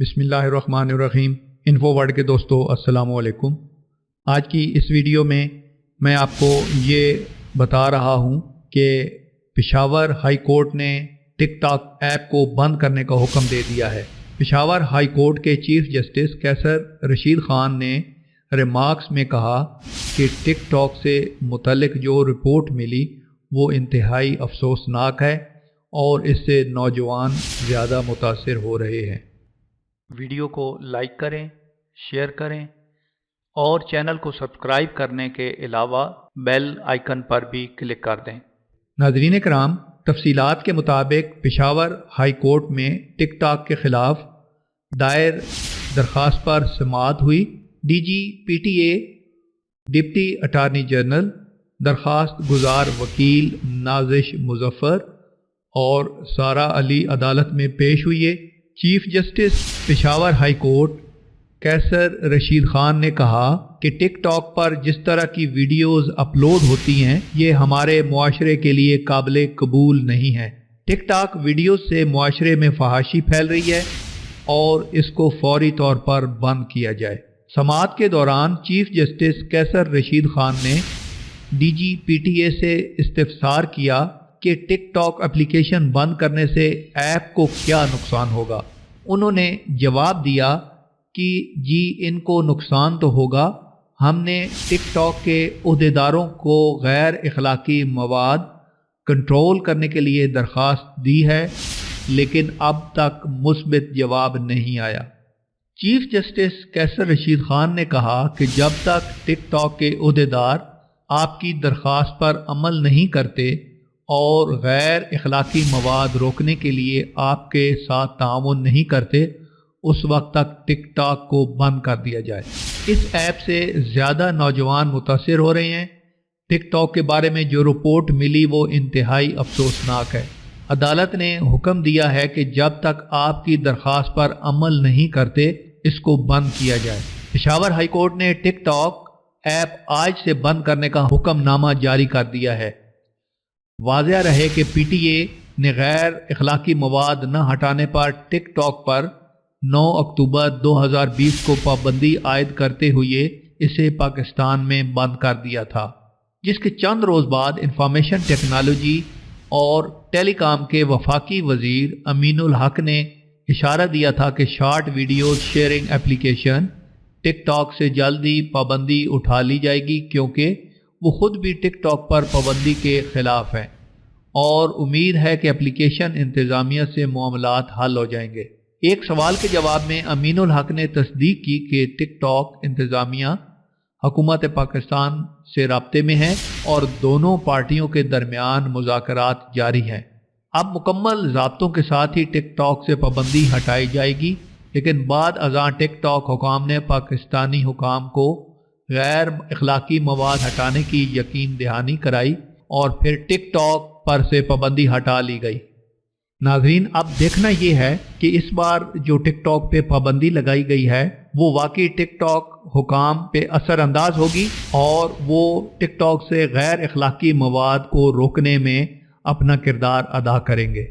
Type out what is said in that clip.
बिस्मिल्लाहिर्रहमानिर्रहीम। Info world के दोस्तों अस्सलाम वालेकुम। आज की इस वीडियो में मैं आपको ये बता रहा हूँ कि पेशावर हाई कोर्ट ने टिक टॉक ऐप को बंद करने का हुक्म दे दिया है। पेशावर हाई कोर्ट के चीफ जस्टिस कैसर रशीद खान ने रिमार्क्स में कहा कि टिक टॉक से मुतल्लिक जो रिपोर्ट मिली वो इंतहाई अफसोसनाक है और इससे नौजवान ज़्यादा मुतासिर हो रहे हैं। वीडियो को लाइक करें, शेयर करें और चैनल को सब्सक्राइब करने के अलावा बेल आइकन पर भी क्लिक कर दें। नाज़रीन कराम, तफसीलात के मुताबिक पेशावर हाई कोर्ट में टिक टॉक के ख़िलाफ़ दायर दरख्वास्त पर समाअत हुई। DG PTA deputy attorney general, दरख्वास्त गुजार वकील नाजिश मुजफ्फर और सारा अली अदालत में पेश हुई है। Chief justice Peshawar high court Qaiser Rashid Khan ने कहा कि टिक टॉक पर जिस तरह की वीडियोस अपलोड होती हैं ये हमारे मुआशरे के लिए काबिल कबूल नहीं है। टिक टॉक वीडियो से मुआशरे में फहाशी फैल रही है और इसको फौरी तौर पर बंद किया जाए। समाअत के दौरान चीफ जस्टिस कैसर रशीद खान ने DG PTA से इस्तिफसार किया कि टिक टॉक एप्लीकेशन बंद करने से ऐप को क्या नुकसान होगा। उन्होंने जवाब दिया कि जी इनको नुकसान तो होगा। हमने टिक टॉक के उहदेदारों को गैर अखलाकी मवाद कंट्रोल करने के लिए दरख्वास्त दी है, लेकिन अब तक मुस्बित जवाब नहीं आया। चीफ जस्टिस कैसर रशीद खान ने कहा कि जब तक टिक टॉक के उहदेदार आपकी दरख्वास्त पर अमल नहीं करते और गैर अखलाकी मवाद रोकने के लिए आपके साथ ताउन नहीं करते, उस वक्त तक टिक टॉक को बंद कर दिया जाए। इस ऐप से ज़्यादा नौजवान मुतासिर हो रहे हैं। टिक टॉक के बारे में जो रिपोर्ट मिली वो इंतहाई अफसोसनाक है। अदालत ने हुक्म दिया है कि जब तक आपकी दरख्वास्त पर अमल नहीं करते इसको बंद किया जाए। पेशावर हाई कोर्ट ने टिक टॉक ऐप आज से बंद करने का हुक्मनामा जारी कर दिया है। वाज़ेह रहे कि PTA ने गैर अखलाकी मवाद न हटाने पर टिक टॉक पर 9 अक्टूबर 2020 को पाबंदी आयद करते हुए इसे पाकिस्तान में बंद कर दिया था, जिसके चंद रोज़ बाद इंफॉर्मेशन टेक्नोलॉजी और टेलीकॉम के वफाकी वजीर अमीनुल हक ने इशारा दिया था कि short video sharing application tick tock से जल्दी पाबंदी उठा ली जाएगी, क्योंकि वो खुद भी टिक टॉक पर पाबंदी के खिलाफ हैं और उम्मीद है कि एप्लीकेशन इंतज़ामिया से मामलात हल हो जाएंगे। एक सवाल के जवाब में अमीनुल हक ने तस्दीक की कि टिक टॉक इंतज़ामिया हुकूमत पाकिस्तान से राब्ते में है और दोनों पार्टियों के दरमियान मुज़ाकरात जारी हैं। अब मुकम्मल ज़ाब्तों के साथ ही टिक टॉक से पाबंदी हटाई जाएगी, लेकिन बाद अज़ां टिक टॉक हुकाम ने पाकिस्तानी हुकाम को गैर अखलाकी मवाद हटाने की यकीन दहानी कराई और फिर टिक टॉक पर से पाबंदी हटा ली गई। नाज़रीन, अब देखना ये है कि इस बार जो टिक टॉक पे पाबंदी लगाई गई है वो वाकई टिक टॉक हुकाम पे असरअंदाज होगी और वो टिक टॉक से गैर अखलाकी मवाद को रोकने में अपना किरदार अदा करेंगे।